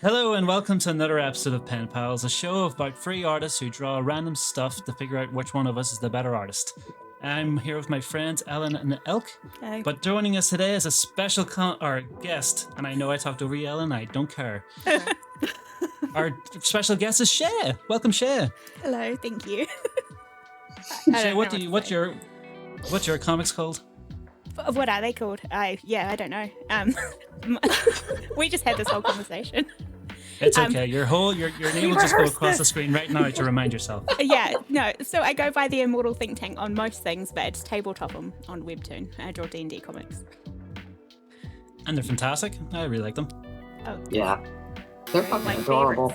Hello and welcome to another episode of Pen Pals, a show about three artists who draw random stuff to figure out which one of us is the better artist. I'm here with my friends Ellen and Elk, Hi. but joining us today is a special guest, and I know I talked over you, Ellen, I don't care. Our special guest is Ché. Welcome, Ché. Hello, thank you. Ché, what's your comics called? What are they called? I don't know. We just had this whole conversation. It's okay. Your name will just go across the screen right now to remind yourself. So I go by the Immortal Think Tank on most things, but it's tabletop on Webtoon. I draw D&D comics. And they're fantastic. I really like them. Oh yeah, they're fucking adorable.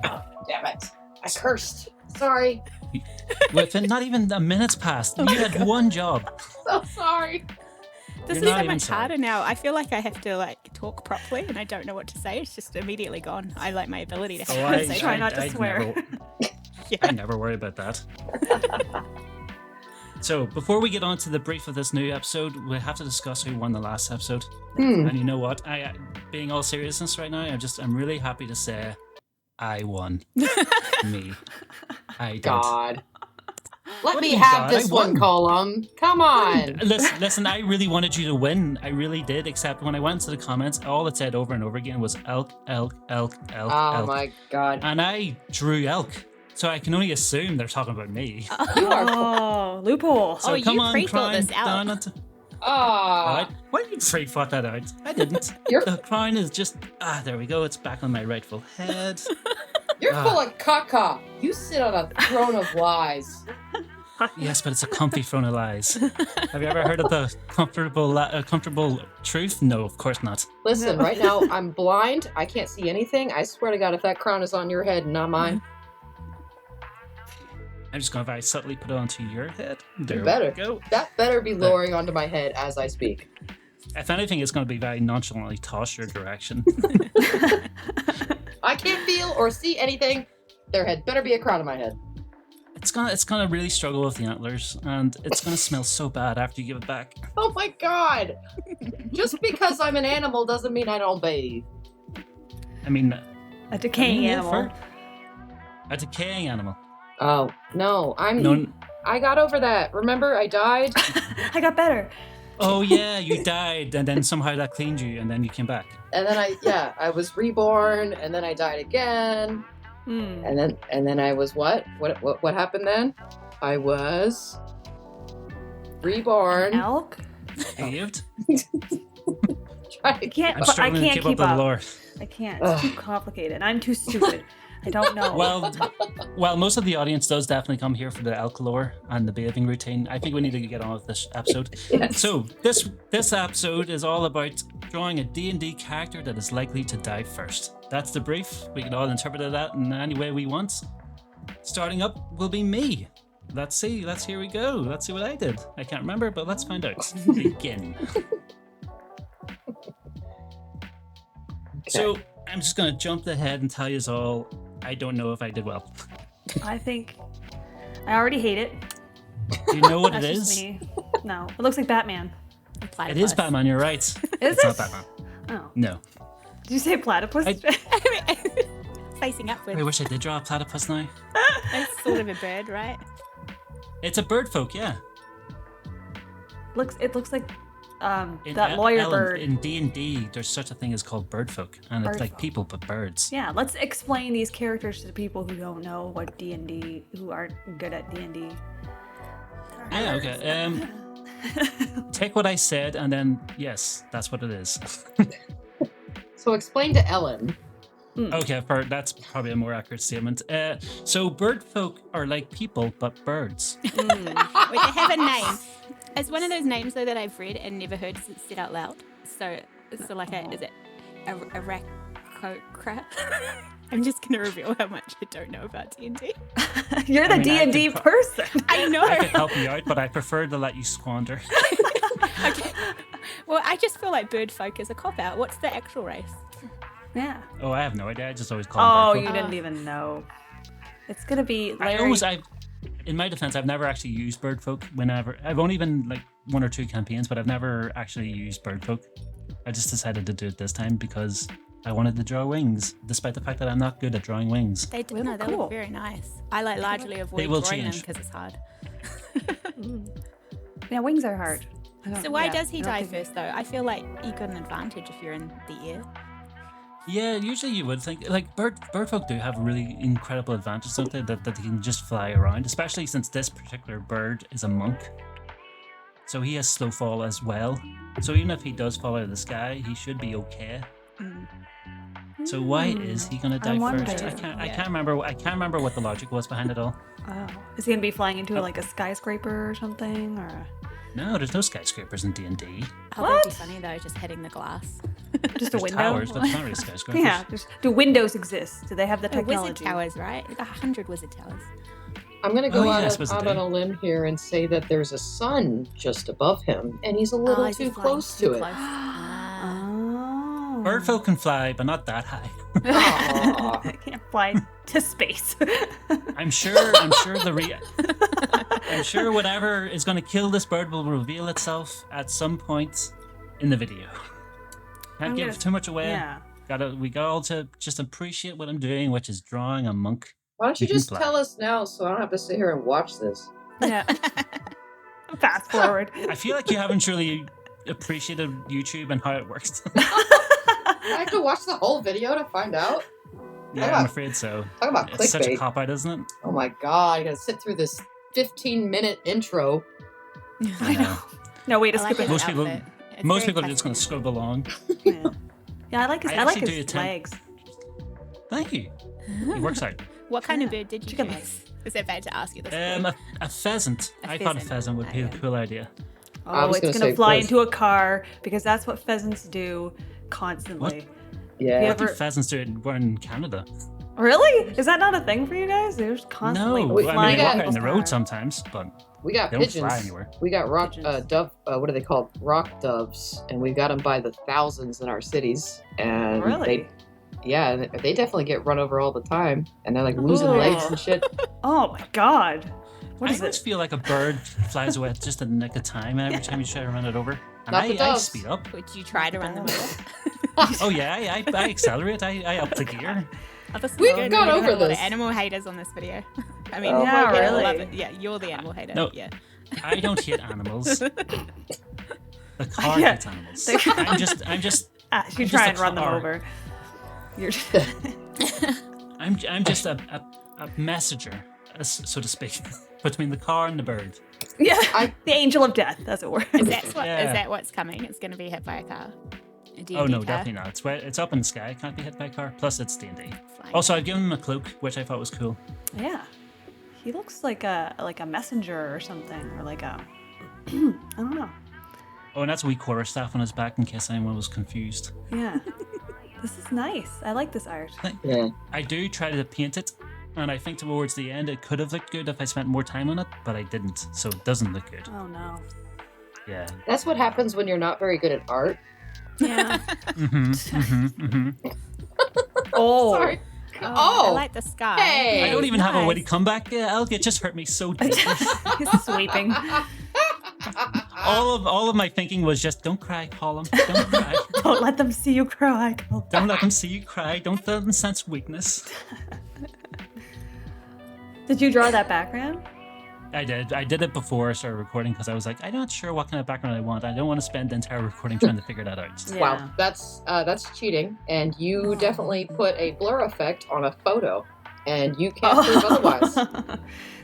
Oh, damn it! I cursed. Sorry. Within not even a minute's passed. You had one job. So sorry. This is so much harder now. I feel like I have to talk properly, and I don't know what to say. It's just immediately gone. I like my ability to try not to swear. I never worry about that. So before we get on to the brief of this new episode, we have to discuss who won the last episode. And you know what? I being all seriousness right now, I'm really happy to say I won. Me. I did. God. Let me have this one, Colm. Come on. Listen, I really wanted you to win. I really did, except when I went to the comments, all it said over and over again was elk, elk, elk, elk, elk. Oh my God. And I drew elk. So I can only assume they're talking about me. Oh, loophole. So come you on, pre-thought this out. Oh. Why did you pre-thought that out? I didn't. The crown is just... there we go. It's back on my rightful head. You're full of caca. You sit on a throne of lies. Yes, but it's a comfy throne of lies. Have you ever heard of the comfortable truth? No, of course not. Listen, right now, I'm blind. I can't see anything. I swear to God, if that crown is on your head and not mine. I'm just going to very subtly put it onto your head. There we go. That better be lowering onto my head as I speak. If anything, it's going to be very nonchalantly tossed your direction. I can't feel or see anything. There had better be a crown on my head. It's gonna really struggle with the antlers, and it's gonna smell so bad after you give it back. Oh my God! Just because I'm an animal doesn't mean I don't bathe. I mean, a decaying animal. A decaying animal. Oh no, I got over that. Remember, I died. I got better. Oh yeah, you died, and then somehow that cleaned you, and then you came back. And then I was reborn, and then I died again. And then I was what? What happened then? I was reborn. An elk? Saved? I can't keep up. I can't. It's too complicated. I'm too stupid. I don't know. Well, most of the audience does definitely come here for the elk lore and the bathing routine. I think we need to get on with this episode. Yes. So this episode is all about drawing a D&D character that is likely to die first. That's the brief. We can all interpret that in any way we want. Starting up will be me. Let's see. Here we go. Let's see what I did. I can't remember, but let's find out. Begin. So I'm just going to jump ahead and tell you all, I don't know if I did well. I think I already hate it. Do you know what it That's is? Just me. No, it looks like Batman. It is Batman, you're right. It's not Batman. Oh. No. Did you say platypus? Facing upwards. I wish I did draw a platypus now. It's sort of a bird, right? It's a bird folk, yeah. It looks like that lawyer bird. In D&D, there's such a thing as called bird folk, and it's like people but birds. Yeah, let's explain these characters to people who don't know what D&D, who aren't good at D&D. Yeah, okay. Take what I said, and then, yes, that's what it is. So explain to Ellen. Okay, that's probably a more accurate statement. So bird folk are like people, but birds. Wait, they have a name. It's one of those names, though, that I've read and never heard said out loud. So like is it Arachocra? I'm just going to reveal how much I don't know about D&D. You're the D&D person. I know. I could help you out, but I prefer to let you squander. Okay. Well, I just feel like bird folk is a cop-out. What's the actual race? Yeah. Oh, I have no idea. I just always call them bird folk. You didn't even know. It's going to be Larry. In my defense, I've never actually used bird folk. I've only been like 1 or 2 campaigns, but I've never actually used bird folk. I just decided to do it this time because I wanted to draw wings, despite the fact that I'm not good at drawing wings. They cool. look very nice. I largely avoid will drawing them change. because it's hard. Yeah, wings are hard. So why does he die first though? I feel like you got an advantage if you're in the air. Yeah, usually you would think, like, birdfolk do have really incredible advantages, don't they, that they can just fly around, especially since this particular bird is a monk. So he has slow fall as well. So even if he does fall out of the sky, he should be okay. So why is he gonna die first? I can't remember what the logic was behind it all. Oh, is he gonna be flying into like a skyscraper or something, or? No, there's no skyscrapers in D&D. Oh, that'd be funny though, just hitting the glass. Just a There's window. towers, but there's not really skyscrapers. Yeah. Do windows exist? Do they have the technology? Wizard towers, right? 100 wizard towers. I'm going to go out was a on day. a limb here and say that there's a sun just above him, and he's a little too close to it. Oh. Birdfolk can fly, but not that high. Aw. I can't fly to space. I'm sure whatever is going to kill this bird will reveal itself at some point in the video. Can't give too much away. Yeah. We got all to just appreciate what I'm doing, which is drawing a monk. Why don't you You can just fly. tell us now so I don't have to sit here and watch this? Yeah. Fast forward. I feel like you haven't really appreciated YouTube and how it works. I have to watch the whole video to find out? Yeah, I'm afraid so. Talk about It's such a clickbait. cop-out, isn't it? Oh my god, I gotta sit through this 15-minute intro. I know. No way to I skip like it. his Most people- outfit. It's Most very people are just going to classic. scrub along. Yeah, I like his, I I like actually do his attempt- legs. Thank you. It works out. What kind of bird did you Chicken choose? Is it bad to ask you this? A pheasant. A I thought a pheasant. pheasant would be a Okay. cool idea. I Oh, was it's gonna gonna say fly pheasant. into a car because that's what pheasants do constantly. Yeah. Yeah. What do Ever- pheasants do? We're in Canada. Really? Is that not a thing for you guys? They're just No, constantly I we mean, flying they walk got- out in the road cars. sometimes, but We got they don't pigeons. fly anywhere. We got rock Pigeons. dove. What are they called? Rock doves, and we've got them by the thousands in our cities. And Really? they definitely get run over all the time, and they're like losing Ooh. legs and shit. Oh my god. What I is always it? feel like a bird flies away at just a nick of time every time you try to run it over. And Not the I doves. speed up. Would you try to run them over? Oh yeah, I accelerate. I up the gear. Oh, this is We've good. gone We've over got a lot of this. animal haters on this video. I mean, Oh my yeah, God. love it. Yeah, you're the animal hater. No. Yeah. I don't hate animals. The car Yeah. hates animals. They- I'm just You I'm try just and a run them car. over. You're I'm just a messenger, so to speak, between the car and the bird. yeah. I- The angel of death, as it were. Is that Yeah. what's coming? It's going to be hit by a car. A D&D Oh no, car? definitely not. It's up in the sky. It can't be hit by a car. Plus, it's D&D. Flying. Also, I've given him a cloak, which I thought was cool. Yeah. He looks like a messenger or something, or like a I don't know. Oh, and that's a wee quarterstaff on his back in case anyone was confused. Yeah. This is nice. I like this art. Yeah. I do try to paint it, and I think towards the end it could have looked good if I spent more time on it, but I didn't, so it doesn't look good. Oh no. Yeah. That's what happens when you're not very good at art. Yeah. Mm-hmm. Oh. Sorry. I like the sky. Hey. I don't even have a Nice. witty comeback yet, Elk. It just hurt me so deeply. He's sweeping. all of my thinking was just, don't cry, Colm. Don't cry. Don't let them see you cry. Don't let them see you cry. Don't let them sense weakness. Did you draw that background? I did it before I started recording because I was like, I'm not sure what kind of background I want. I don't want to spend the entire recording trying to figure that out. Yeah. Wow, that's cheating, and you definitely put a blur effect on a photo, and you can't prove otherwise.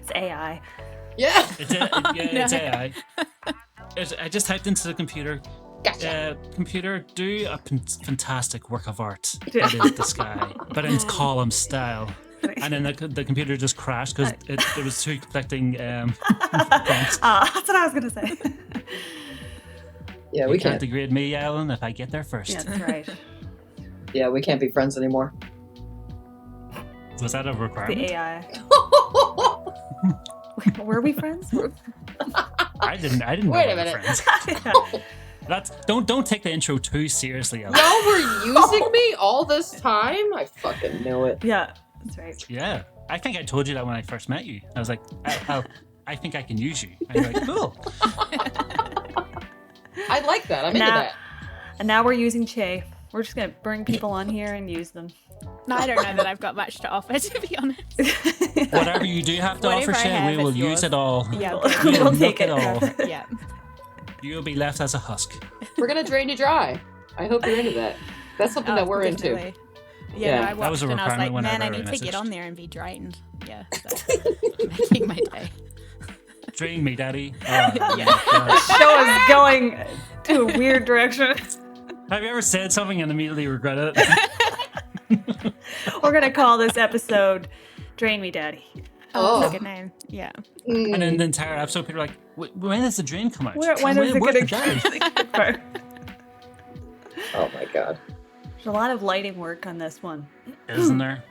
It's AI. Yeah. It's AI. I just typed into the computer, Gotcha. computer, do a fantastic work of art that is the sky, but in column style. And then the computer just crashed because it was too conflicting prompts. That's what I was gonna say. Yeah, You we can't can't. degrade me, Alan, if I get there first. Yeah, that's right. Yeah, we can't be friends anymore. Was that a requirement? The AI. Were we friends? I didn't know Wait we a were minute. friends. Don't take the intro too seriously, Alan. Y'all were using me all this time? I fucking knew it. Yeah, that's right. Yeah, I think I told you that when I first met you. I was like, I think I can use you. And you're like, cool. I like that. I'm into Now- that. And now we're using Ché We're just gonna bring people on here and use them. No, I don't know that I've got much to offer, to be honest. Whatever you do have to Whatever offer, I Ché, have, we will it's use yours. it all. Yeah, We will We'll milk take it it. all. yeah. You'll be left as a husk. We're gonna drain you dry. I hope you're into that. That's something that we're into. definitely. Yeah, Yeah. no, I That was watched a and I was like, requirement man, I whenever I need to get messaged. on there and be drained. Yeah, so making my day. Drain me, daddy. Oh, Yeah. God. Show is going to a weird direction. Have you ever said something and immediately regretted it? We're gonna call this episode "Drain Me, Daddy." Oh, that's Oh. a good name. Yeah. And then the entire episode, people are like, when does the drain come out? When is it Where's gonna the daddy? Oh my god. There's a lot of lighting work on this one. Isn't there?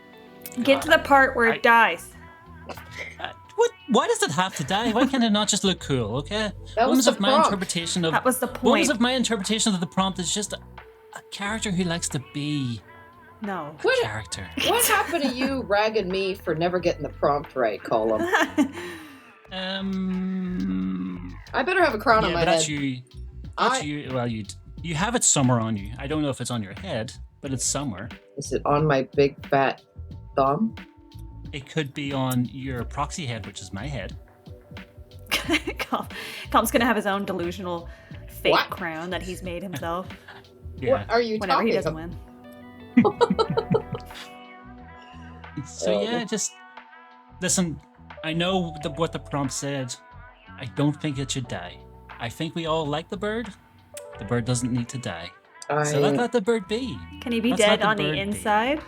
Get to the part where it dies. What? Why does it have to die? Why can't it not just look cool? Okay. That was Moments the of my prompt. interpretation of That was the moments point. of my interpretation of the prompt is just a character who likes to be No. a What- character. What happened to you ragging me for never getting the prompt right, Colm? I better have a crown on Yeah, my but that's head. you. That's I- you. Well, you have it somewhere on you. I don't know if it's on your head, but it's somewhere. Is it on my big fat thumb? It could be on your proxy head, which is my head. Colm's gonna have his own delusional fake What? crown that he's made himself Yeah. What are you whenever he talking doesn't about? win. So yeah, just listen. I know what the prompt said. I don't think it should die. I think we all like the bird. The bird doesn't need to die. So let the bird be. Can he be Let's dead let the on the bird be. inside?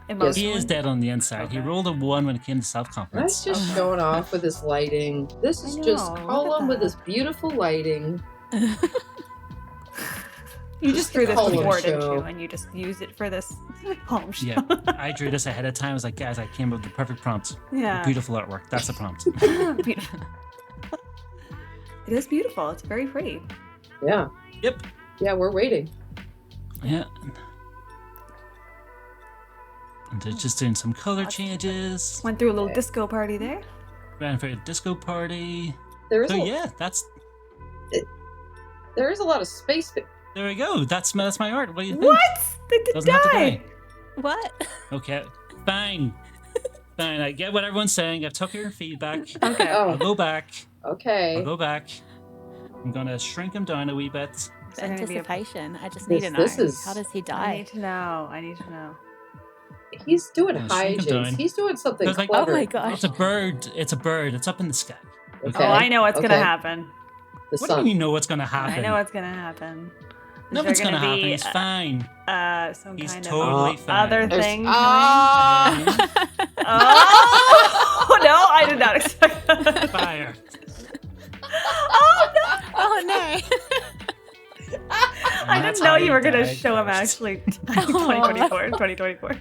He Emotionally? is dead on the inside. He Okay. rolled a 1 when it came to self-confidence. That's just showing off with his lighting. This is I just know, look at Colm with that. his beautiful lighting. You just drew this Colm before, show. didn't you? And you just used it for this home show. Yeah, I drew this ahead of time. I was like, guys, I came up with the perfect prompt. Yeah. Beautiful artwork. That's the prompt. Beautiful. It is beautiful. It's very pretty. Yeah. Yep. Yeah, we're waiting. Yeah. And they're just doing some color changes. Went through a little disco party there. Ran for a disco party. There is So a, yeah, there is a lot of space. there we go. That's my art. What do you think? What? They did Doesn't have to die. die. What? Okay. Fine. Fine. I get what everyone's saying. I took your feedback. Okay. I'll Oh, go back. okay. I'll go back. I'm gonna shrink him down a wee bit. Is there gonna be a- Anticipation. I just need to know. This is- How does he I die? need to know. I need to know. He's doing Yeah, shrink him hijinks. down. He's doing something It's like- Oh clever. my gosh. It's a bird. It's a bird. It's up in the sky. Okay. Oh, I know what's okay. gonna happen. The What do sun. you mean know what's gonna happen? I know what's gonna happen. Nothing's Is there gonna happen. be, He's fine. some He's kind totally of fine. other There's- thing. Ah! Oh no! I did not expect that. Fire. Oh no. I That's didn't know how you he were gonna died show him first. actually 2024.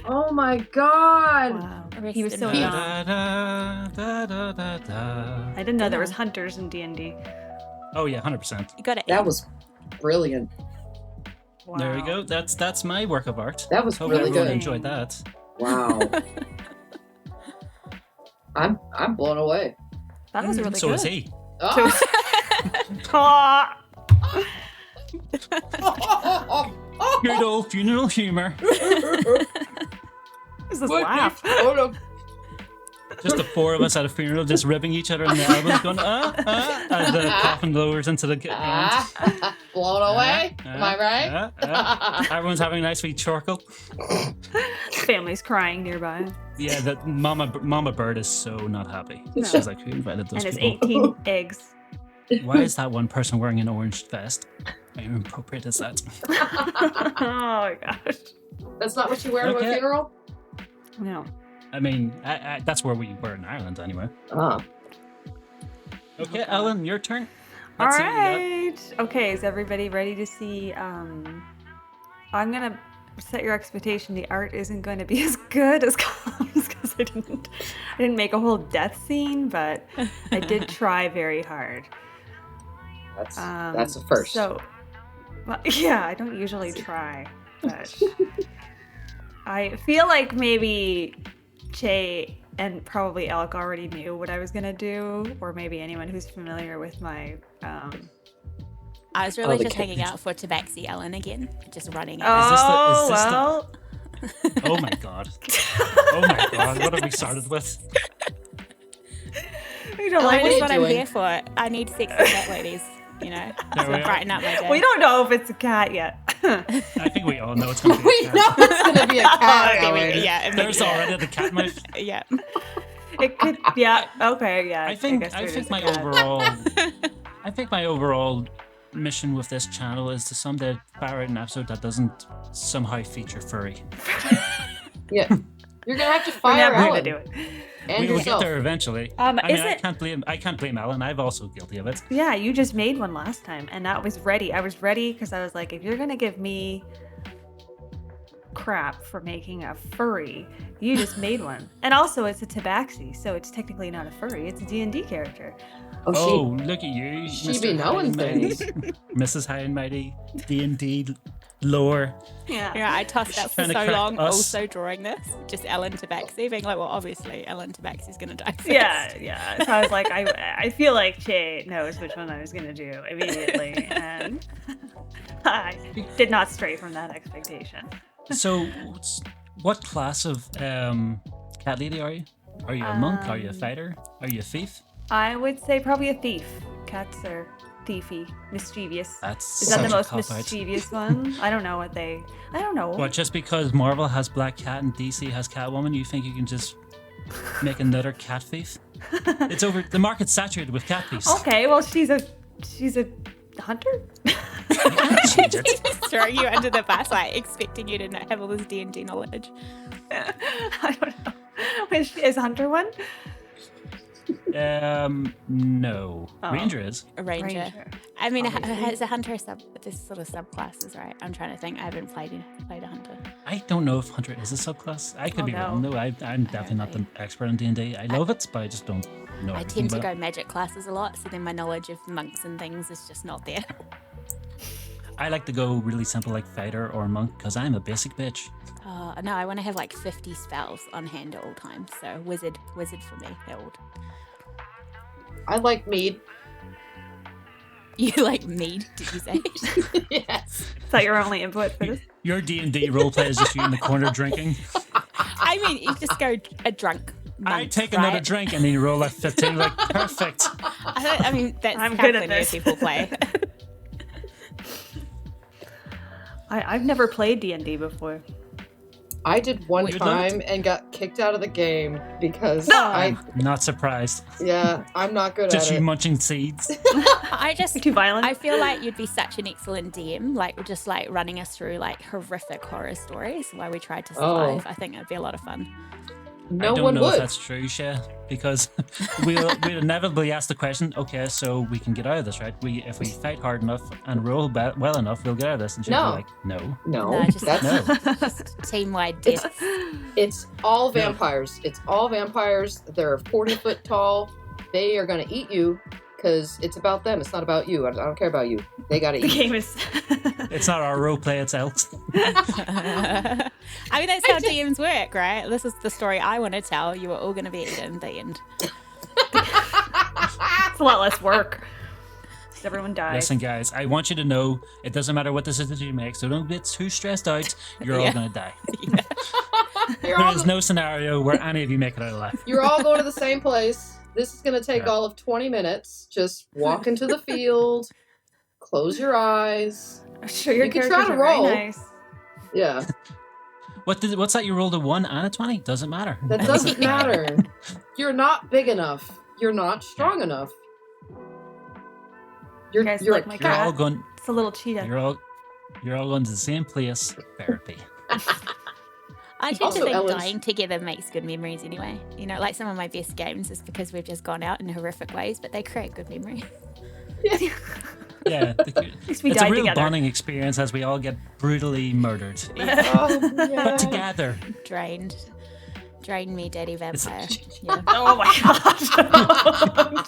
Oh my god. Wow. Rest He was in so peace. young. Da, da, da, da, da, da. I didn't know there was hunters in D&D. Oh yeah, 100%. You got it. That was brilliant. Wow. There we go. That's my work of art. That was Hope really everyone good. enjoyed that. Wow. I'm blown away. That was really So good. is he. Oh. Ah! Good old funeral humor. Who's this laugh? Just the four of us at a funeral, just ripping each other in the elbows, going as the coffin lowers into the ground. Blown away. Am I right? Everyone's having a nice wee chortle. Family's crying nearby. Yeah, that Mama Bird is so not happy. No. She's like, who invited those And his people? 18 eggs. Why is that one person wearing an orange vest? How inappropriate is that? Oh my gosh. That's not what you wear to a Okay. funeral? No. I mean, that's where we were in Ireland anyway. Ah. Okay, Ellen, your turn. All Let's see what you got. right. Okay, is everybody ready to see? I'm gonna set your expectation. The art isn't going to be as good as Colm's because I didn't make a whole death scene, but I did try very hard. That's a first. So, well, yeah, I don't usually try, but I feel like maybe Ché and probably Elk already knew what I was gonna do, or maybe anyone who's familiar with my I was really the just hanging kittens. out for Tabaxi Ellen again, just running it. Oh, is this the- well. Oh my god. Oh my god, what have we started with? We don't Oh, like what are That's you what I'm doing? here for. I need sexy cat ladies, you know, There we to are. brighten up my day. We don't know if it's a cat yet. I think we all know it's going to be We a know cat. it's gonna be a cat. Okay, Ellen. yeah, There's already the cat mouth. yeah. It could, yeah, okay, yeah. I think guess it is a my cat. overall mission with this channel is to someday fire out an episode that doesn't somehow feature furry. Yeah, you're gonna have to We're fire never Ellen gonna do it. and We will yourself. get there eventually. Is I mean, it- I can't blame Alan. I'm also guilty of it. Yeah, you just made one last time, and that was ready. I was ready because I was like, if you're gonna give me crap for making a furry, you just made one. And also, it's a tabaxi, so it's technically not a furry. It's a D&D character. Oh, look at you, she Mr. be knowing High and Mighty, things. Mrs. High and Mighty, D&D lore. Yeah. Yeah, I tossed up for Trying to so crack long, us. also drawing this, just Ellen Tabaxi, being like, well, obviously Ellen Tabaxi's gonna die first. Yeah. So I was like, I feel like Ché knows which one I was gonna do immediately, and I did not stray from that expectation. So, what class of cat lady are you? Are you a monk? Are you a fighter? Are you a thief? I would say probably a thief. Cats are thiefy, mischievous. That's Is that the such a most cop-out. mischievous one? I don't know what they. I don't know. What, just because Marvel has Black Cat and DC has Catwoman, you think you can just make another cat thief? It's over. The market's saturated with cat thieves. Okay, well she's a hunter. Change it. Just throwing you under the bus, like expecting you to have all this D&D knowledge. I don't know. Is hunter one? No. Oh. Ranger is. A ranger. Ranger. I mean, Obviously. has a hunter there's sort of subclasses, right? I'm trying to think. I haven't played a hunter. I don't know if Hunter is a subclass. I could Oh, be no. wrong though. I'm definitely not the expert in D&D. I love it, but I just don't know I everything tend to about go magic classes a lot, so then my knowledge of monks and things is just not there. it. I like to go really simple like fighter or monk because I'm a basic bitch. No, I want to have like 50 spells on hand at all times. So wizard for me. Held. I like mead. You like mead? Did you say? Yes. Is that your only input for this? Your D&D roleplay is just you in the corner drinking. I mean, you just go a drunk. I monk, take another right? drink and then you roll a 15 like perfect. I mean, that's I'm how good at plenty of this. people play. I've never played D&D before. I did one You'd love it. time and got kicked out of the game because I'm not surprised. I'm not good Just at you it. munching seeds. I just Too violent. I feel like you'd be such an excellent DM, like just like running us through like horrific horror stories while we tried to survive. I think it'd be a lot of fun. No I don't one know if would. that's true, Ché, because we'll inevitably ask the question, okay, so we can get out of this, right? If we fight hard enough and roll well enough, we'll get out of this. And she'll No. be like, no. No, No, just- that's No. Just team-wide death. it's all vampires. It's all vampires. They're 40 foot tall. They are gonna eat you because it's about them. It's not about you. I don't care about you. They gotta The eat. game is. It's not our role play, it's elks. I mean, that's how DMs work, right? This is the story I want to tell. You are all going to be eaten at the end. It's a lot less work. Everyone dies. Listen, guys, I want you to know it doesn't matter what decision you make, so don't get too stressed out. You're all Yeah. going to die. You're There all, is no scenario where any of you make it out alive. you're all going to the same place. This is gonna take Yeah. all of 20 minutes. Just walk into the field. Close your eyes. I'm sure your You can characters try to are very roll. nice. Yeah, What's that? You rolled a 1 and a 20? Doesn't matter. that doesn't matter. You're not big enough. You're not strong enough. You guys You're like a my You're all cat. going. It's a little cheetah. You're all going to the same place. Therapy. I tend Also, to think Ellen's- dying together makes good memories anyway. You know, like some of my best games is because we've just gone out in horrific ways, but they create good memories. Yeah, least we it's a died real together. bonding experience as we all get brutally murdered, Oh, yeah. but together. Drained. Drain me, daddy It's- vampire. Yeah. Oh my god.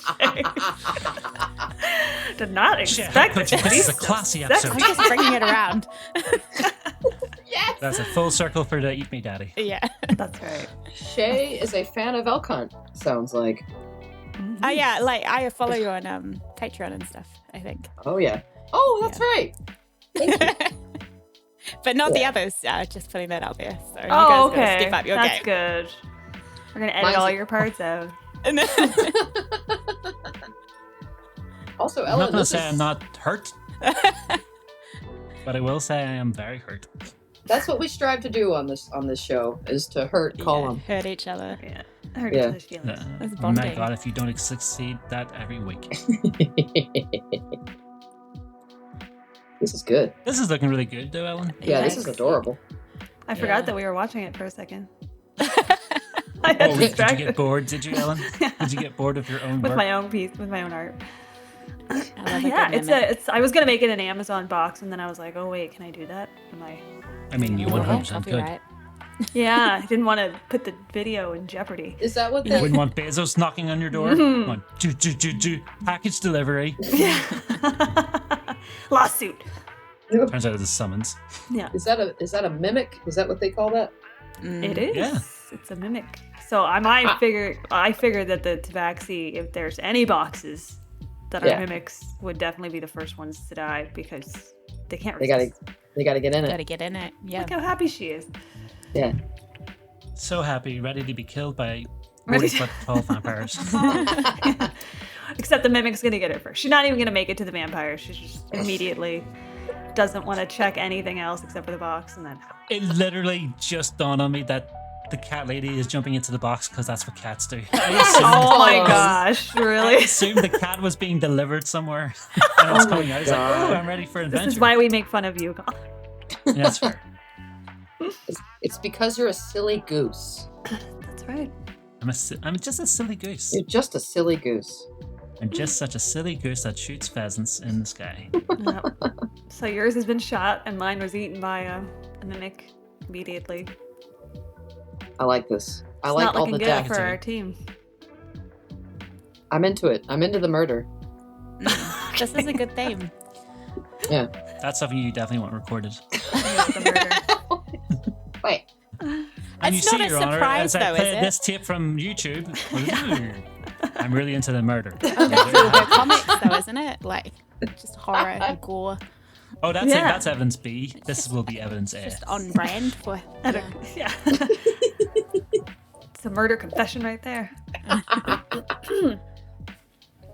Did not Shit, expect how could you? it. This is a classy I'm episode. just bringing it around. Yes. That's a full circle for the Eat Me Daddy. Yeah. That's right. Ché is a fan of elk hunt. Sounds like. Oh yeah, like I follow you on Patreon and stuff, I think. Oh yeah. Oh, that's right. But not the others. Just putting that out there. So you Oh, guys gotta okay. step up your That's game. good. We're gonna edit Mine's all a- your parts out. Also, I'm Ellen, not going to this say is, I'm not hurt, but I will say I am very hurt. that's what we strive to do on this show, is to hurt Colm. Hurt each other. Yeah. I heard Yeah. each other's feelings. That's Oh my bonding. god, if you don't succeed that every week. This is good. This is looking really good though, Ellen. Yeah, this Yes. is adorable. I Yeah. forgot that we were watching it for a second. I Oh, got did you distracted get bored, did you, Ellen? Did you get bored of your own with work? my own piece, with my own art. I love a Yeah, good it's mimic. it's. I was gonna make it an Amazon box, and then I was like, oh wait, can I do that? Am I? I mean, you Oh, 100% could. copyright. Yeah, I didn't want to put the video in jeopardy. Is that what You that? wouldn't want Bezos knocking on your door. Mhm. One, package delivery. Lawsuit. Turns out it's a summons. Yeah, Is that a mimic? Is that what they call that? it is. Yeah. It's a mimic. So I figured that the Tabaxi, if there's any boxes that are Yeah. mimics, would definitely be the first ones to die because they can't They resist. gotta get in it. Gotta get in it. Yeah. Look how happy she is. Yeah. So happy, ready to be killed by Ready 40-foot tall vampires. Except the mimic's gonna get her first. She's not even gonna make it to the vampire. She's just immediately doesn't want to check anything else except for the box, and then It literally just dawned on me that the cat lady is jumping into the box because that's what cats do. oh my gosh, I really? assumed the cat was being delivered somewhere and it's coming out. I was like, God. oh, I'm ready for adventure. This is why we make fun of you. Yeah, that's fair. It's because you're a silly goose. That's right. I'm just a silly goose. You're just a silly goose. I'm just such a silly goose that shoots pheasants in the sky. Yep. So yours has been shot, and mine was eaten by a mimic immediately. I like this. I It's like not all looking the good death. for our team. I'm into it. I'm into the murder. This is a good theme. Yeah. That's something you definitely want recorded. Yeah, the murder. Wait. And It's you see, not a Your Honor, surprise, as I though, play is it? this tape from YouTube, I'm really into the murder. They're comics though, isn't it? Like just horror and gore. Oh, that's Yeah. that's evidence B. This will be evidence A. Just on brand for. Yeah. It's a murder confession right there.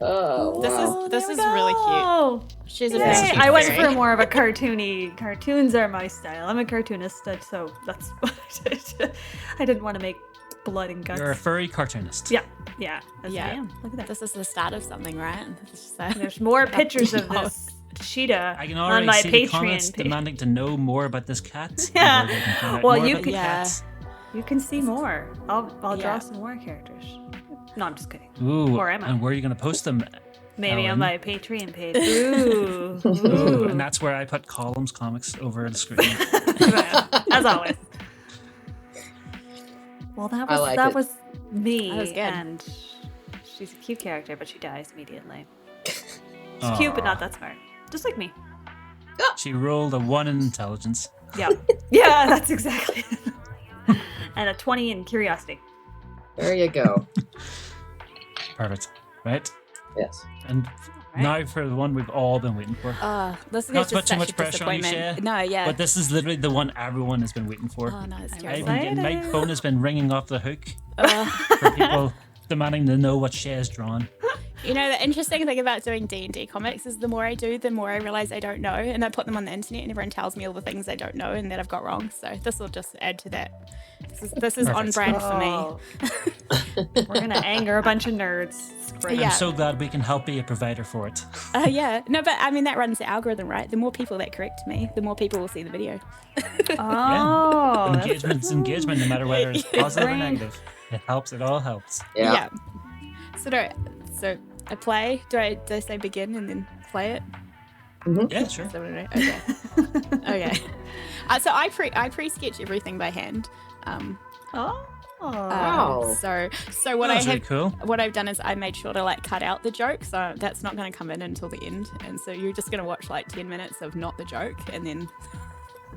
Oh, This wow. This is really cute. Oh, She's a Yay. very cute I went fairy. for more of a cartoony. Cartoons are my style. I'm a cartoonist, so that's what I did. I didn't want to make blood and guts. You're a furry cartoonist. Yeah, that's Yeah. I am. Look at that. This is the start of something, right? This is, There's more pictures of this cheetah I can on already my see the comments Patreon page. demanding to know more about this cat. Yeah. Or they can find out Well, more you about the can- cats. You can see more. I'll draw Yeah. some more characters. No, I'm just kidding. Ooh, Or am I? and where are you going to post them? Maybe Ellen? on my Patreon page. Ooh. Ooh, Ooh. and that's where I put Column's comics over the screen. As always. Well, that I was like that it. was me, That was good. and she's a cute character, but she dies immediately. She's Aw. cute, but not that smart. Just like me. She rolled a 1 in intelligence. Yeah, yeah, that's exactly. It. And a 20 in curiosity. There you go. Perfect. Right? Yes. And now for the one we've all been waiting for. this is Not to just put too such much a pressure on you, disappointment. Ché, No, yeah. But this is literally the one everyone has been waiting for. Oh no, it's I terrible. even get, my excited. phone has been ringing off the hook Uh, for people demanding to know what Ché has drawn. You know, the interesting thing about doing D&D comics is the more I do, the more I realize I don't know, and I put them on the internet, and everyone tells me all the things I don't know and that I've got wrong. So this will just add to that. This is on Perfect. brand for me. Oh. We're gonna anger a bunch of nerds. It's great. Yeah. I'm so glad we can help be a provider for it. Yeah, no, but I mean that runs the algorithm, right? The more people that correct me, the more people will see the video. Oh, that's Engagement's engagement, no matter whether it's positive or Right. negative. It helps. It all helps. Yeah. So I play. Do I say begin and then play it? Yeah, sure. So what do I- Okay. Okay. So I pre-sketch everything by hand. Oh. Wow. So what That's I really have, cool. what I've done is I made sure to like cut out the joke, so that's not going to come in until the end, and so you're just going to watch like 10 minutes of not the joke, and then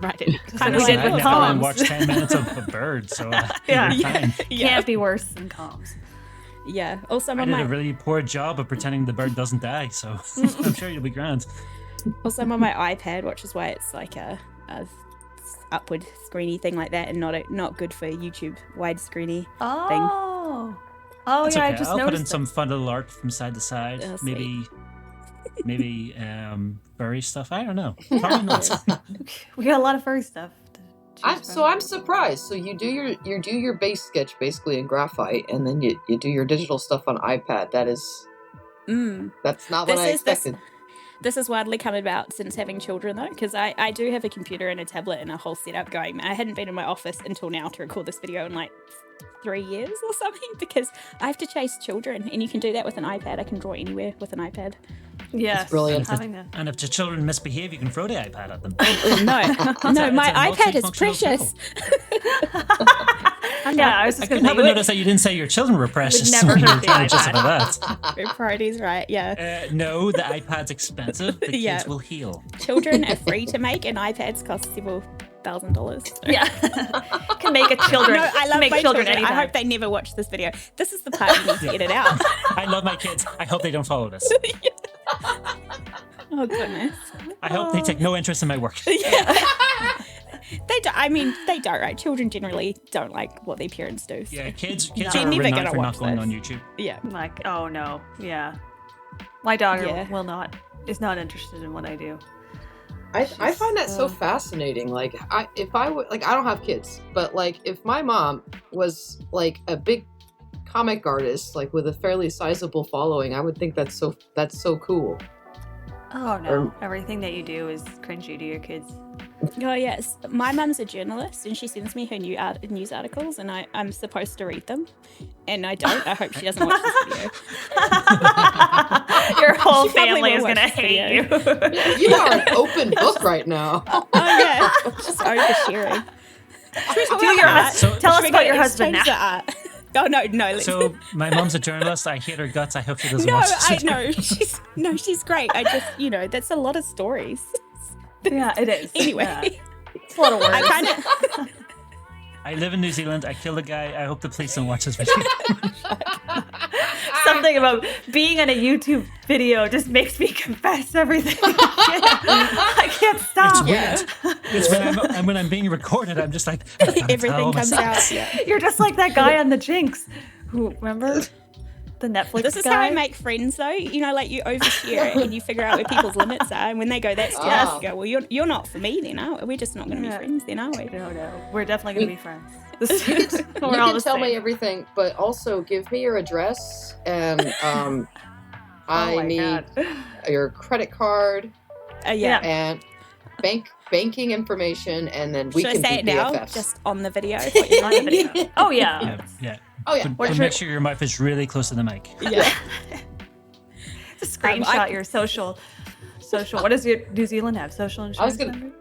write it. Kind of we did I've with never gone and Colm's. watched 10 minutes of a bird, so Yeah. you're fine. Yeah. Can't be worse than Colm's. Yeah. Also, I'm I on did my a really poor job of pretending the bird doesn't die, so I'm sure you'll be grand. Also, I'm on my iPad, which is why it's like a upward screeny thing like that, and not good for YouTube widescreeny thing. Oh, That's yeah, okay. I just I'll noticed put in it. some fun little art from side to side. Oh, sweet. Maybe furry stuff. I don't know. Probably not. We got a lot of furry stuff. I'm surprised. So you do your base sketch basically in graphite, and then you do your digital stuff on iPad. That's not what I expected. This has widely come about since having children, though, because I do have a computer and a tablet and a whole setup going. I hadn't been in my office until now to record this video in like 3 years or something, because I have to chase children, and you can do that with an iPad. I can draw anywhere with an iPad. Yes, It's brilliant. And if the children misbehave, you can throw the iPad at them. No, my it's a iPad is multifunctional precious. Yeah, I was I just couldn't gonna help but say, notice that you didn't say your children were precious. never when you were hurt the telling just iPad. about that. Priorities, right? Yeah. No, the iPad's expensive. The kids Yeah. will heal. Children are free to make, and iPads cost several $1,000s. So. yeah, can make a children. No, I love make my children. anytime. I hope they never watch this video. This is the part you need to edit out. I love my kids. I hope they don't follow this. Oh goodness. I hope they take no interest in my work. They don't. I mean, they don't. Right? Children generally don't like what their parents do. So. Yeah, kids They're are never renowned gonna for not watch going this. on YouTube. Yeah. Like, oh no, yeah. My daughter Yeah. is not interested in what I do. I find that so fascinating. Like, I don't have kids, but like, if my mom was like a big comic artist, like with a fairly sizable following, I would think that's so cool. Oh no, everything that you do is cringy to your kids. Oh yes. My mum's a journalist, and she sends me her news articles, and I'm supposed to read them, and I don't. I hope she doesn't watch this video. Your whole She probably family will is watch gonna this hate you. video. You are an open book right now. Oh yeah, just oversharing. Tell us about your husband now. Oh no. Let's So my mom's a journalist. I hate her guts. I hope she doesn't no, watch this. I know. She's great. I just, that's a lot of stories. Yeah, it is. Anyway, Yeah. It's a lot of words. I kind of. I live in New Zealand. I killed a guy. I hope the police don't watch this video. Something about being on a YouTube video just makes me confess everything. I can't stop. It's weird. It's when I'm being recorded. I'm just like I gotta tell Everything comes myself. out. Yeah. You're just like that guy on the Jinx. Who remember the Netflix This is guy? how I make friends, though. Like you overshare and you figure out where people's limits are, and when they go, "That's too much," you go, "Well, you're not for me, then, are we? We're just not going to be friends, then, are we?" No. We're definitely going to be friends. You We're all can the tell me same. everything, but also give me your address and I need God. your credit card Yeah. and banking information, and then we Should I can say be it now, BFFs. just on the video? What you're On the video. Oh yeah. Yeah. Oh yeah. But make sure your mouth is really close to the mic. Yeah. Just screenshot your social. What does your New Zealand have? Social insurance gonna- number?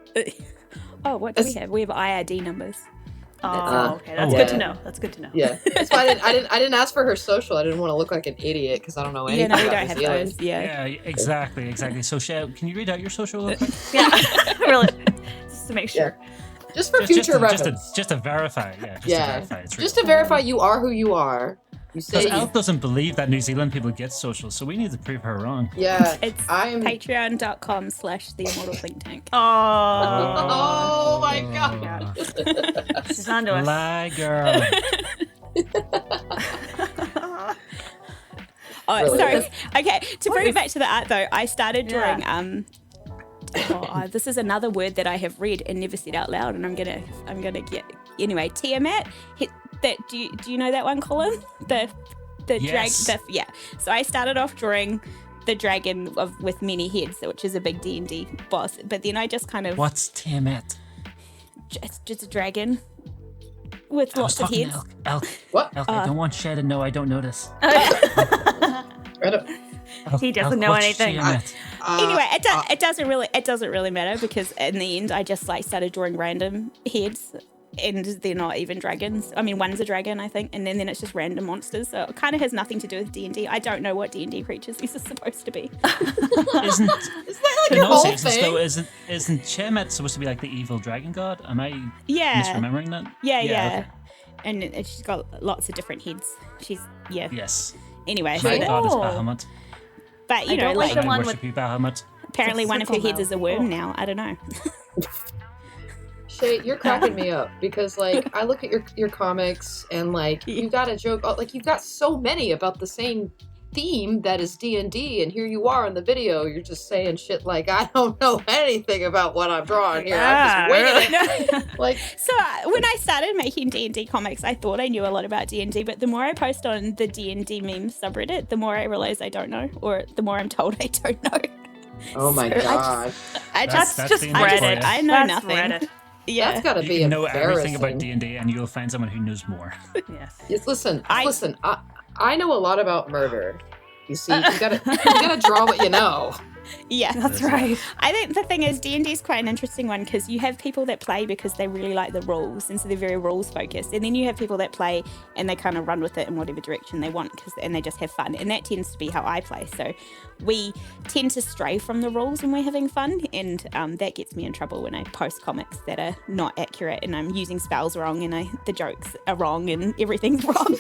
Oh, what do we have? We have IRD numbers. Oh, okay. That's yeah. good to know. That's good to know. Yeah, that's why I didn't ask for her social. I didn't want to look like an idiot because I don't know anything Yeah, no, we about don't have New Zealand. those. Yeah. Yeah, exactly. So, Ché, can you read out your social real quick? Yeah. Really. Just to make sure. Just for future reference. Just to verify. Yeah. To Yeah, verify it's real. just to verify you are who you are. You say Because Elf doesn't believe that New Zealand people get social, so we need to prove her wrong. yeah. It's I'm. patreon.com/the Immortal Think Tank. Oh my god. She's onto us. Lie, girl. Oh, Really? sorry. Okay, to bring it back to the art though, I started drawing. This is another word that I have read and never said out loud, and I'm gonna get anyway. Tiamat. Do you know that one, Colin? The Yes. yeah. So I started off drawing the dragon with many heads, which is a big D&D boss. But then I just kind of What's Tiamat? it's just a dragon with I was lots of talking heads. to Elk. What? Elk, I don't want Ché to know I don't notice. I don't- Elk, He doesn't Elk, know what's anything. Tiamat? Anyway, it doesn't really matter because in the end I just like started drawing random heads. And they're not even dragons. I mean, one's a dragon, I think, and then it's just random monsters. So it kind of has nothing to do with D&D. I don't know what D&D creatures these are supposed to be. Isn't Is that like in your all whole seriousness, though, thing? isn't Tiamat supposed to be like the evil dragon god? Am I Yeah. misremembering that? Yeah. okay. And she's got lots of different heads. Anyway, Yes. so My god is Cool. Bahamut. but I don't like like the I one worship you, Bahamut. Apparently, one of her circle heads now. is a worm Oh. now. I don't know. Shay, you're cracking me up because, like, I look at your comics and, like, you got a joke. Like, you've got so many about the same theme that is D&D, and here you are in the video. You're just saying shit like, I don't know anything about what I'm drawing here. I'm just winging it. Like, So when I started making D&D comics, I thought I knew a lot about D&D, but the more I post on the D&D meme subreddit, the more I realize I don't know, or the more I'm told I don't know. oh my So god. That's just the Reddit. I know That's nothing. Reddit. Yeah. That's gotta You be can know everything about embarrassing. D&D and you'll find someone who knows more. Yes. Yes, listen. I I know a lot about murder. You see, you gotta draw what you know. Yeah. That's right. I think the thing is D&D is quite an interesting one because you have people that play because they really like the rules and so they're very rules focused, and then you have people that play and they kind of run with it in whatever direction they want and they just have fun, and that tends to be how I play. So we tend to stray from the rules when we're having fun, and that gets me in trouble when I post comics that are not accurate and I'm using spells wrong and the jokes are wrong and everything's wrong.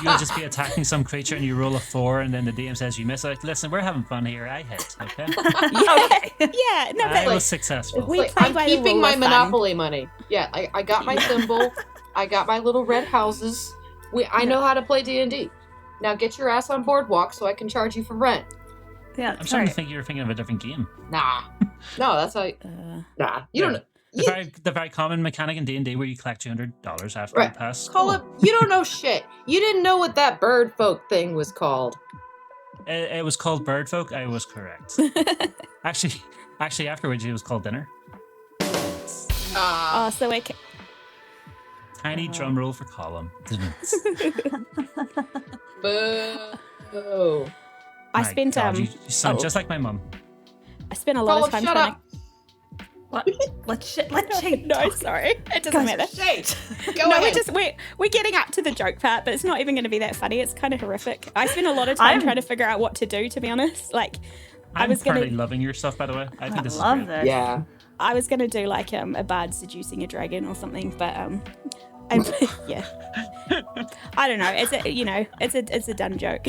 You'll just be attacking some creature and you roll a 4 and then the DM says you miss. Like, listen, we're having fun here. I hit, okay? Yeah, no, I but was successful. we Like, play I'm by the keeping rule my of fun. Monopoly money. Yeah, I got my symbol. I got my little red houses. I know how to play D&D. Now get your ass on Boardwalk so I can charge you for rent. Yeah, I'm that's starting right. to think you're thinking of a different game. Nah. No, that's how. Nah, you don't know. The very common mechanic in D&D where you collect $200 after Right. you pass. Call up. You don't know shit. You didn't know what that bird folk thing was called. It was called Bird Folk. I was correct. Actually, afterwards it was called Dinner. Oh, so we Tiny drum roll for Colm. Boo. I My spent God, you sound oh. just like my mum. I spent a lot of time Shut trying up. What? Let's Ché No, talk. sorry. It doesn't matter. Shay, go No, ahead. we're getting up to the joke part, but it's not even going to be that funny. It's kind of horrific. I spent a lot of time trying to figure out what to do, to be honest. Like, I I'm was going pretty to loving your stuff, by the way. I think this is love great. this. Yeah. I was going to do like a bard seducing a dragon or something, but yeah. I don't know. It's a done joke.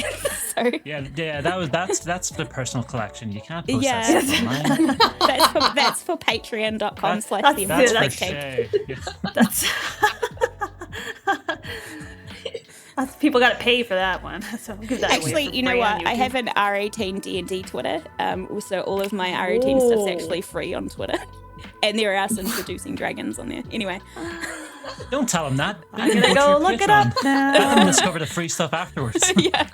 So Yeah, that's the personal collection. You can't post Yeah. that stuff online. that's for patreon.com/the that's Immortal That's Think for Tank. Ché. Yeah. That's people got to pay for that one. So I'll give that away Actually, for you know free on what? I YouTube. have an R18 D&D Twitter. So all of my R18 stuff's Ooh. actually free on Twitter. And there are some seducing dragons on there. Anyway. Don't tell him that. I'm gonna go look it up Let them now. discover the free stuff afterwards. Yeah.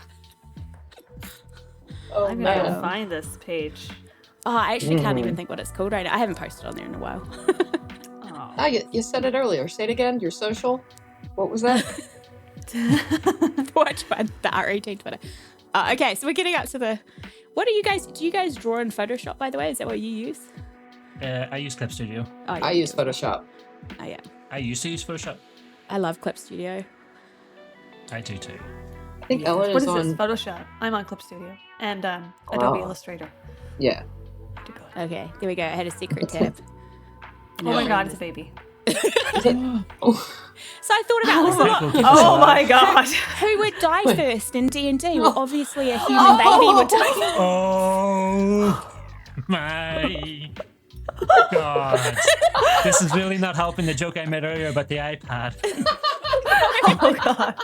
Oh I'm gonna go man. find this page. Oh, I actually can't even think what it's called right now. I haven't posted on there in a while. Oh. Ah, you said it earlier. Say it again. Your social. What was that? Watch one, the R18 Twitter. Okay, so we're getting up to the... do you guys draw in Photoshop, by the way? Is that what you use? I use Clip Studio. Oh, yeah, I use Photoshop. Oh, yeah. I used to use Photoshop. I love Clip Studio. I do too. I think Ellen What is is on. this? Photoshop. I'm on Clip Studio and Adobe Wow. Illustrator. Yeah. Okay, there we go. I had a secret tab. Oh my god, it's a baby. So I thought about this. Oh my god. Who would die first in D&D? Well, obviously a human baby would die. Oh my God. This is really not helping the joke I made earlier about the iPad. Oh god.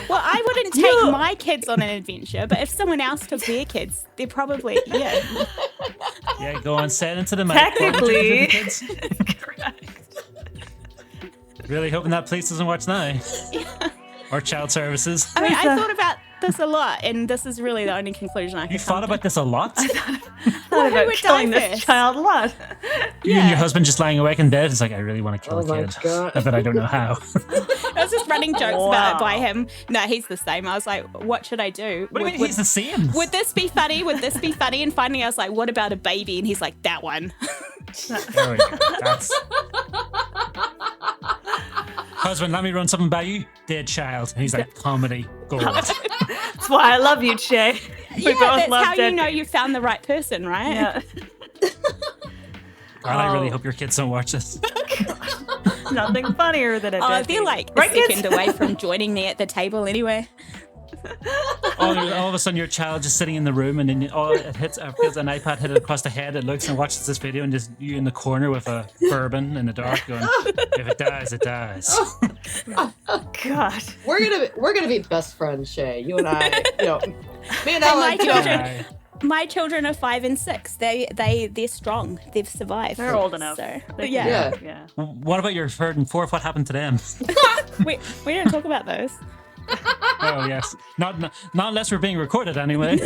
Well, I wouldn't take my kids on an adventure, but if someone else took their kids, they're probably, yeah. Yeah, go on, say it into the mic. Technically. What would you do for the kids? Really hoping that police doesn't watch now. Or child services. I mean, I Lisa. thought about this a lot, and this is really the only conclusion I You could thought come about this a lot? Thought who about would killing die this first? child a lot. You and your husband just lying awake in bed. It's like, I really want to kill Oh a my kid. God. But I don't know how. I was just running jokes about it by Wow. him. No, he's the same. I was like, what should I do? What do you mean he's the same? Would this be funny? Would this be funny? And finally I was like, what about a baby? And he's like, that one. There we go. That's... Husband, let me run something by you. Dead child. And he's like, comedy gold. That's why I love you, Ché. We Yeah, both that's love how dead you know you found the right person, right? Yeah. God, I really Oh. hope your kids don't watch this. Nothing funnier than a Oh, dead they're baby. like Right, a kids? second away from joining me at the table anyway. all of a sudden, your child just sitting in the room, and then it feels an iPad hit it across the head. It looks and watches this video, and just you in the corner with a bourbon in the dark, going, "If it dies, it dies." God. We're gonna be best friends, Ché. You and I, me and my Ellen. children. My children are 5 and 6. They're strong. They've survived. They're old enough. So, Yeah. What about your third and fourth? What happened to them? we don't talk about those. Oh yes, not unless we're being recorded anyway.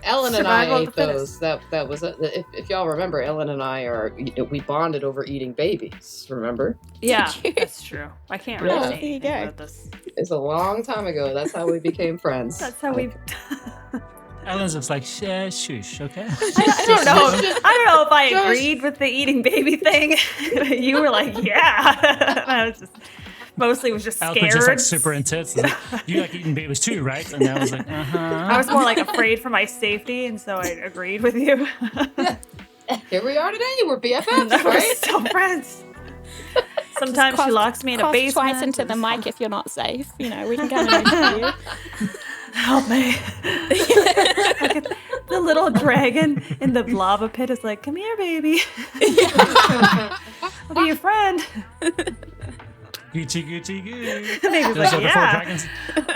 Ellen and Survival I of ate the those. That was if y'all remember, Ellen and I we bonded over eating babies. Remember? Yeah, you? that's true. I can't really Yeah. say There you anything go. about this. It's a long time ago. That's how we became friends. That's how we. Ellen's just like, shush, okay? I don't know. I don't know if I Just- agreed with the eating baby thing. You were like, yeah. I was just mostly was just Elk scared. was just like super intense. Like, you like eating babies too, right? And I was like, I was more like afraid for my safety, and so I agreed with you. Here we are today. We're BFFs, And we're right? still friends. Sometimes she locks me in a Cough basement. twice into the mic if you're not safe. We can come and interview. Help me. The little dragon in the lava pit is like, come here, baby. I'll be your friend. Gucci, Gucci, Gucci. The baby's Those like, other yeah. four dragons.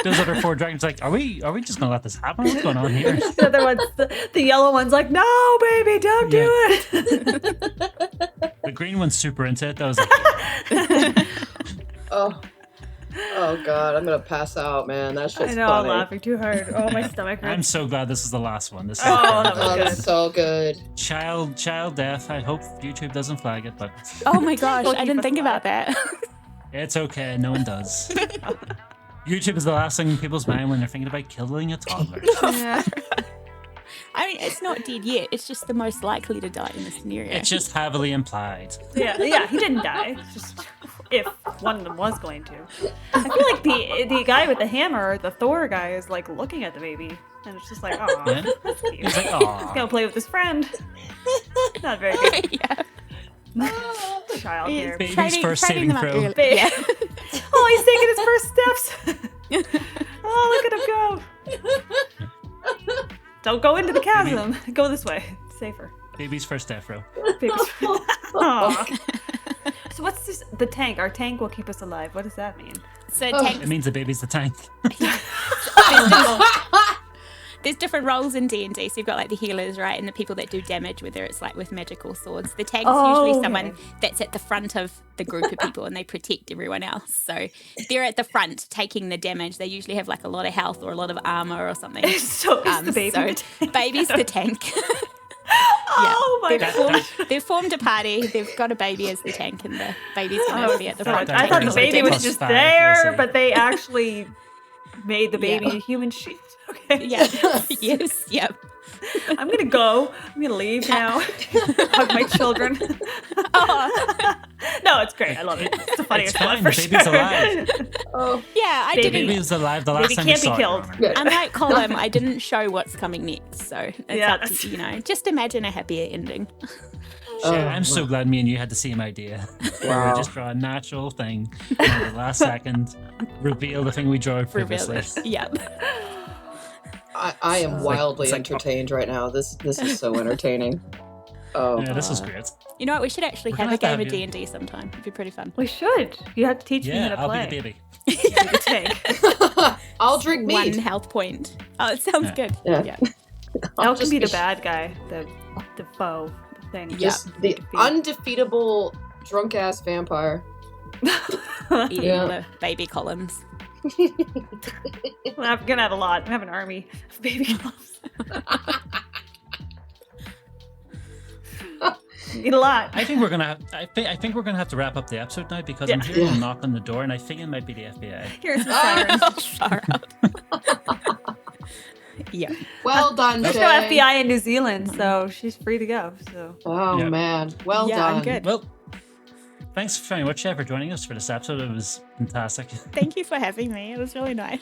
Those other four dragons, like, are we just gonna let this happen? What's going on here? The other one's the yellow one's like, no, baby, don't do it. The green one's super into it. That was like, Oh God, I'm gonna pass out, man. That shit's I know, funny. I'm laughing too hard. Oh, my stomach I'm hurts. so glad this is the last one. This is Oh, that was Oh, good. that's so good. child death. I hope YouTube doesn't flag it, but Oh my gosh, We'll I keep didn't us think alive. about that. it's okay. No one does. YouTube is the last thing in people's mind when they're thinking about killing a toddler. Yeah. I mean, it's not dead yet. It's just the most likely to die in this scenario. It's just heavily implied. Yeah, he didn't die. It's just if one of them was going to. I feel like the guy with the hammer, the Thor guy, is like looking at the baby, and it's just like, oh, Yeah. that's cute. He's like, He's aw. gonna play with his friend. Not very good. yeah. Child He's here. Baby's training- first training saving them up throw. early. Yeah. Oh, he's taking his first steps. Oh, look at him go. Don't go into the chasm. Go this way. It's safer. Baby's first death row. Baby's Aw. So what's this? The tank. Our tank will keep us alive. What does that mean? So Oh. tanks, It means the baby's the tank. there's different roles in D&D. So you've got like the healers, right, and the people that do damage, whether it's like with magical swords. The tank's Oh, usually okay. someone that's at the front of the group of people and they protect everyone else. So they're at the front taking the damage. They usually have like a lot of health or a lot of armor or something. So is the baby. So the tank? baby's the tank. Oh my they've, god. they've formed a party. They've got a baby as the tank, and the baby's going to be at the So front. I thought the It's baby like was just +5, there, you'll see. but they actually made the baby Yeah. a human sheep. Okay. Yeah. Yes. Yep. I'm gonna go. I'm gonna leave now. Hug my children. Oh, No, it's great. I love it. It's the funniest It's one fine, for the baby's sure. alive. Oh, yeah. I Baby. didn't. Baby's alive the last Baby time we can't be saw killed. her. good. Unlike Colm, I didn't show what's coming next, so it's Yeah, up to just imagine a happier ending. Oh, I'm so glad me and you had the same idea. Wow. We just draw a natural thing, and at the last second, reveal the thing we drew Reveal previously. this. Yep. I am wildly it's like- entertained right now. This is so entertaining. Oh, Yeah, this was God. great. You know what? We should actually We're have gonna a game have of you. D&D sometime. It'd be pretty fun. We should. You have to teach me how Yeah, to I'll play. be the baby. The tank. I'll drink One mead. health point. Oh, it sounds Yeah. good. Yeah. Yeah. I'll Elk can just be the bad guy, the foe thing. Yeah. Just the undefeatable drunk ass vampire. Eating Yeah. all the baby columns. Well, I'm gonna have a lot. I have an army of baby gloves. Need a lot. I think we're gonna. I think we're gonna have to wrap up the episode now because I'm Yeah. hearing Yeah. a knock on the door, and I think it might be the FBI. Here's the sirens. Far out. Yeah. Well done, There's Ché. no FBI in New Zealand, so she's free to go. So Oh Yeah. man, well Yeah, done. I'm good. Well, thanks very much, Ché, for joining us for this episode. It was fantastic. Thank you for having me. It was really nice.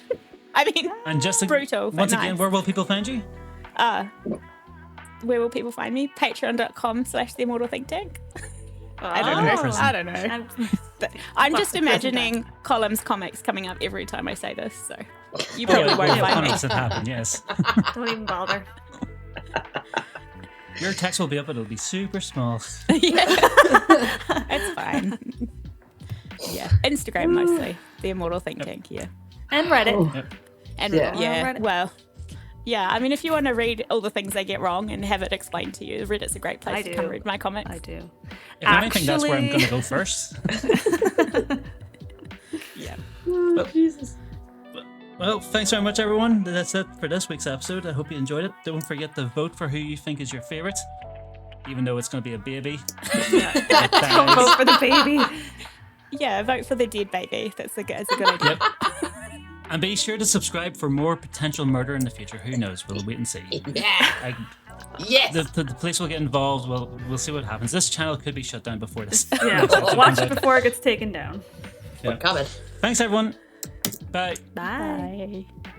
I mean, And just brutal, but once again, nice. where will people find you? where will people find me? Patreon.com/the Immortal Think Tank. I don't Oh. know. I don't know. I'm- But I'm just imagining Colm's comics coming up every time I say this. So You probably won't Well, find me. 100% happen, yes. Don't even bother. Your text will be up, but it'll be super small. Yeah. It's fine. Yeah. Instagram mostly. The Immortal Think Tank, yeah. And Reddit. Oh. Yep. And Yeah. yeah, Reddit. well, yeah. I mean, if you want to read all the things I get wrong and have it explained to you, Reddit's a great place I to come do. read my comics. I do. If anything, that's where I'm going to Actually- go first. Yeah. Oh, Jesus. Well, thanks very much, everyone. That's it for this week's episode. I hope you enjoyed it. Don't forget to vote for who you think is your favorite, even though it's going to be a baby. That Don't dies. vote for the baby. Yeah, vote for the dead baby. That's a good idea. Yep. And be sure to subscribe for more potential murder in the future. Who knows? We'll wait and see. Yeah. Yes. The police will get involved. We'll see what happens. This channel could be shut down before this. Yeah, episode watch comes it out. before it gets taken down. Yeah. We're coming. Thanks, everyone. Bye. Bye. Bye.